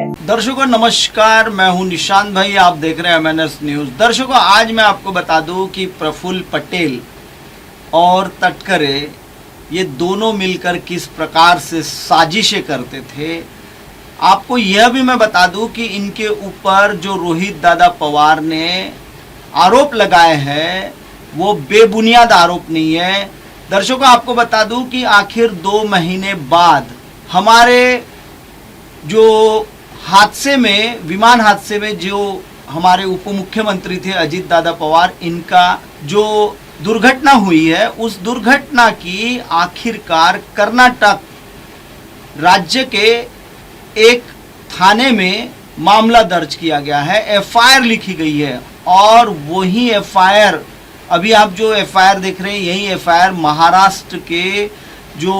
दर्शकों नमस्कार, मैं हूं निशांत भाई, आप देख रहे हैं MNS न्यूज। दर्शकों आज मैं आपको बता दूं कि प्रफुल्ल पटेल और तटकरे ये दोनों मिलकर किस प्रकार से साजिशें करते थे। आपको यह भी मैं बता दूं कि इनके ऊपर जो रोहित दादा पवार ने आरोप लगाए हैं वो बेबुनियाद आरोप नहीं है। दर्शकों आपको बता दूं कि आखिर 2 महीने बाद हमारे जो हादसे में, विमान हादसे में जो हमारे उप मुख्यमंत्री थे अजित दादा पवार, इनका जो दुर्घटना हुई है, उस दुर्घटना की आखिरकार कर्नाटक राज्य के एक थाने में मामला दर्ज किया गया है, FIR लिखी गई है। और वही FIR, अभी आप जो FIR देख रहे हैं, यही FIR महाराष्ट्र के जो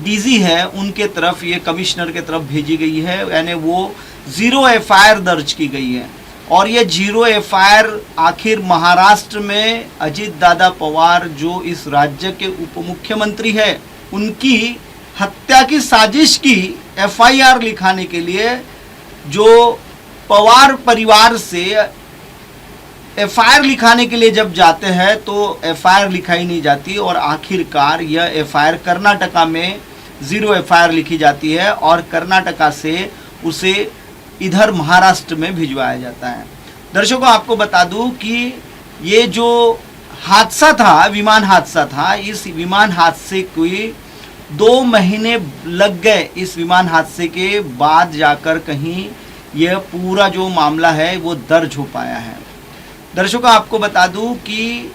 DG है उनके तरफ, ये कमिश्नर के तरफ भेजी गई है, यानी वो 0 FIR दर्ज की गई है। और ये 0 FIR आखिर महाराष्ट्र में अजित दादा पवार जो इस राज्य के उप मुख्यमंत्री है, उनकी हत्या की साजिश की FIR लिखाने के लिए जो पवार परिवार से FIR लिखाने के लिए जब जाते हैं तो FIR लिखाई नहीं जाती और आखिरकार यह FIR कर्नाटका में 0 FIR लिखी जाती है और कर्नाटका से उसे इधर महाराष्ट्र में भिजवाया जाता है। दर्शकों आपको बता दूं कि ये जो हादसा था, विमान हादसा था, इस विमान हादसे को 2 महीने लग गए। इस विमान हादसे के बाद जाकर कहीं यह पूरा जो मामला है वो दर्ज हो पाया है। दर्शकों आपको बता दूं कि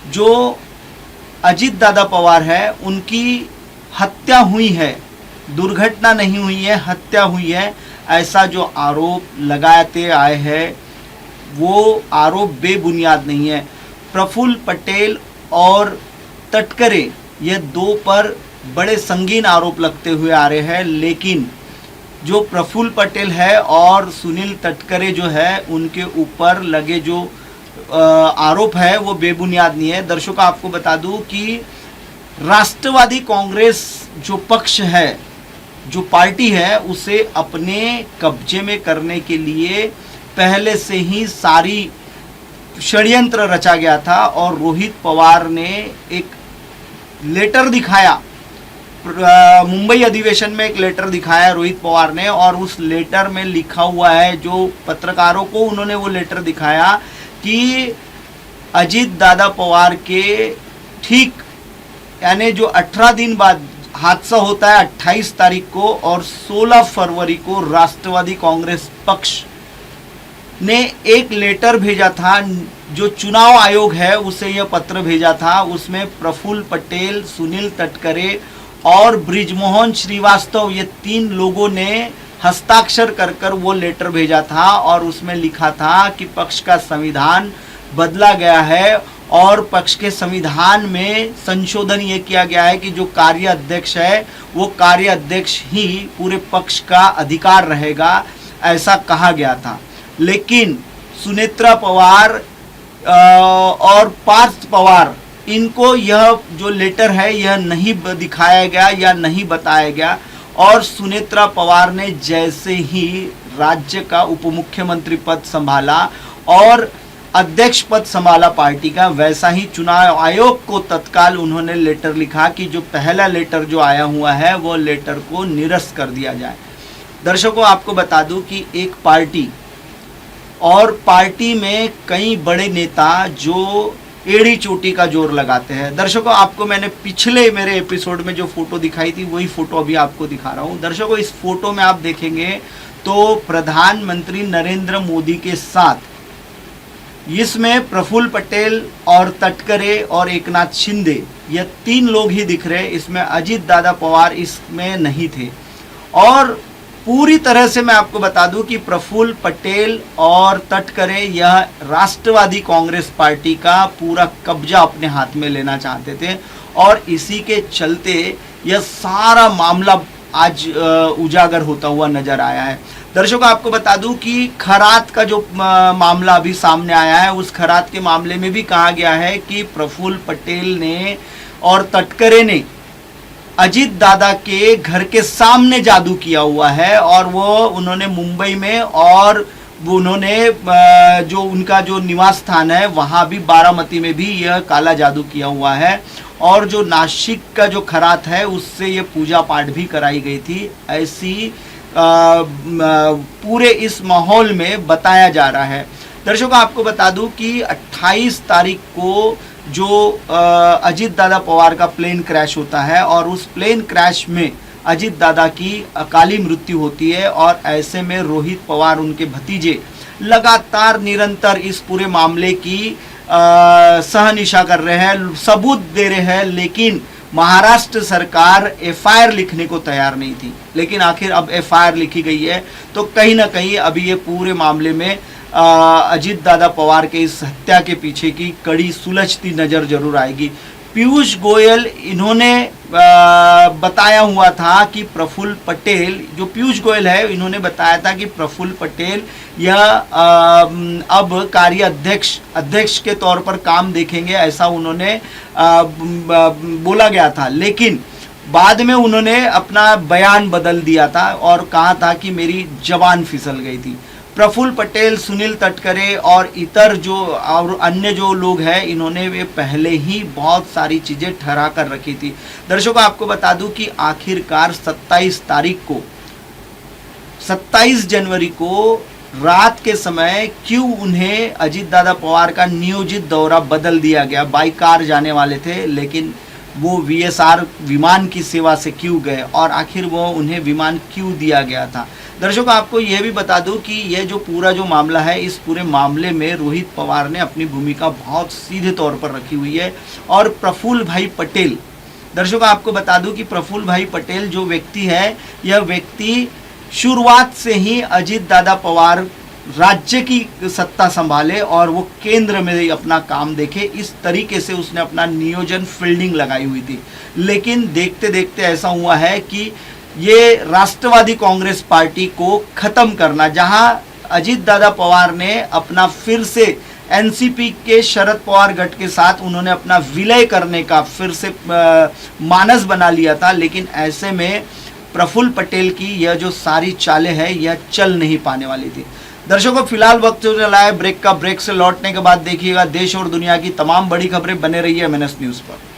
जो अजित दादा पवार है उनकी हत्या हुई है, दुर्घटना नहीं हुई है, हत्या हुई है, ऐसा जो आरोप लगाते आए हैं वो आरोप बेबुनियाद नहीं है। प्रफुल्ल पटेल और तटकरे ये 2 पर बड़े संगीन आरोप लगते हुए आ रहे हैं, लेकिन जो प्रफुल्ल पटेल है और सुनील तटकरे जो है उनके ऊपर लगे जो आरोप है वो बेबुनियाद नहीं है। दर्शकों आपको बता दूं कि राष्ट्रवादी कांग्रेस जो पक्ष है, जो पार्टी है, उसे अपने कब्जे में करने के लिए पहले से ही सारी षड्यंत्र रचा गया था। और रोहित पवार ने एक लेटर दिखाया, मुंबई अधिवेशन में एक लेटर दिखाया रोहित पवार ने, और उस लेटर में लिखा हुआ है, जो पत्रकारों को उन्होंने वो लेटर दिखाया कि अजित दादा पवार के ठीक यानी जो 18 दिन बाद हादसा होता है 28 तारीख को, और 16 फरवरी को राष्ट्रवादी कांग्रेस पक्ष ने एक लेटर भेजा था, जो चुनाव आयोग है उसे यह पत्र भेजा था। उसमें प्रफुल्ल पटेल, सुनील तटकरे और बृजमोहन श्रीवास्तव, ये 3 लोगों ने हस्ताक्षर कर कर वो लेटर भेजा था और उसमें लिखा था कि पक्ष का संविधान बदला गया है और पक्ष के संविधान में संशोधन ये किया गया है कि जो कार्य अध्यक्ष है वो कार्य अध्यक्ष ही पूरे पक्ष का अधिकार रहेगा, ऐसा कहा गया था। लेकिन सुनेत्रा पवार और पार्थ पवार, इनको यह जो लेटर है यह नहीं दिखाया गया या नहीं बताया गया। और सुनेत्रा पवार ने जैसे ही राज्य का उप मुख्यमंत्री पद संभाला और अध्यक्ष पद संभाला पार्टी का, वैसा ही चुनाव आयोग को तत्काल उन्होंने लेटर लिखा कि जो पहला लेटर जो आया हुआ है वो लेटर को निरस्त कर दिया जाए। दर्शकों आपको बता दूं कि एक पार्टी और पार्टी में कई बड़े नेता जो एड़ी चोटी का जोर लगाते हैं। दर्शकों आपको मैंने पिछले मेरे एपिसोड में जो फोटो दिखाई थी वही फोटो अभी आपको दिखा रहा हूं। दर्शकों इस फोटो में आप देखेंगे तो प्रधानमंत्री नरेंद्र मोदी के साथ इसमें प्रफुल्ल पटेल और तटकरे और एकनाथ शिंदे, ये 3 लोग ही दिख रहे। इसमें अजित दादा पवार इसमें नहीं थे। और पूरी तरह से मैं आपको बता दूं कि प्रफुल्ल पटेल और तटकरे यह राष्ट्रवादी कांग्रेस पार्टी का पूरा कब्जा अपने हाथ में लेना चाहते थे और इसी के चलते यह सारा मामला आज उजागर होता हुआ नजर आया है। दर्शकों आपको बता दूं कि खरात का जो मामला अभी सामने आया है, उस खरात के मामले में भी कहा गया है कि प्रफुल्ल पटेल ने और तटकरे ने अजीत दादा के घर के सामने जादू किया हुआ है और वो उन्होंने मुंबई में और उन्होंने जो उनका जो निवास स्थान है वहाँ भी बारामती में भी यह काला जादू किया हुआ है और जो नासिक का जो खरात है उससे ये पूजा पाठ भी कराई गई थी, ऐसी पूरे इस माहौल में बताया जा रहा है। दर्शकों आपको बता दूं कि 28 तारीख को जो अजीत दादा पवार का प्लेन क्रैश होता है और उस प्लेन क्रैश में अजीत दादा की अकाली मृत्यु होती है और ऐसे में रोहित पवार उनके भतीजे लगातार निरंतर इस पूरे मामले की सहनिशा कर रहे हैं, सबूत दे रहे हैं, लेकिन महाराष्ट्र सरकार एफआईआर लिखने को तैयार नहीं थी। लेकिन आखिर अब एफआईआर लिखी गई है तो कहीं ना कहीं अभी ये पूरे मामले में अजीत दादा पवार के इस हत्या के पीछे की कड़ी सुलझती नजर जरूर आएगी। पीयूष गोयल इन्होंने बताया हुआ था कि प्रफुल्ल पटेल, जो पीयूष गोयल है, इन्होंने बताया था कि प्रफुल्ल पटेल यह अब कार्य अध्यक्ष के तौर पर काम देखेंगे, ऐसा उन्होंने बोला गया था। लेकिन बाद में उन्होंने अपना बयान बदल दिया था और कहा था कि मेरी जबान फिसल गई थी। प्रफुल्ल पटेल, सुनील तटकरे और इतर जो और अन्य जो लोग हैं, इन्होंने वे पहले ही बहुत सारी चीज़ें ठहरा कर रखी थी। दर्शकों आपको बता दूं कि आखिरकार 27 जनवरी को रात के समय क्यों उन्हें अजीत दादा पवार का नियोजित दौरा बदल दिया गया। बाई कार जाने वाले थे लेकिन वो वीएसआर विमान की सेवा से क्यों गए और आखिर वो उन्हें विमान क्यों दिया गया था। दर्शकों आपको यह भी बता दूं कि यह जो पूरा जो मामला है, इस पूरे मामले में रोहित पवार ने अपनी भूमिका बहुत सीधे तौर पर रखी हुई है और प्रफुल्ल भाई पटेल, दर्शकों आपको बता दूं कि प्रफुल्ल भाई पटेल जो व्यक्ति है, यह व्यक्ति शुरुआत से ही अजीत दादा पवार राज्य की सत्ता संभाले और वो केंद्र में अपना काम देखे, इस तरीके से उसने अपना नियोजन फील्डिंग लगाई हुई थी। लेकिन देखते देखते ऐसा हुआ है कि ये राष्ट्रवादी कांग्रेस पार्टी को खत्म करना, जहां अजीत दादा पवार ने अपना फिर से एनसीपी के शरद पवार गठ के साथ उन्होंने अपना विलय करने का फिर से मानस बना लिया था। लेकिन ऐसे में प्रफुल्ल पटेल की यह जो सारी चालें हैं, यह चल नहीं पाने वाली थी। दर्शकों फिलहाल वक्त हो रहा है ब्रेक का। ब्रेक से लौटने के बाद देखिएगा देश और दुनिया की तमाम बड़ी खबरें। बने रहिए MNS न्यूज़ पर।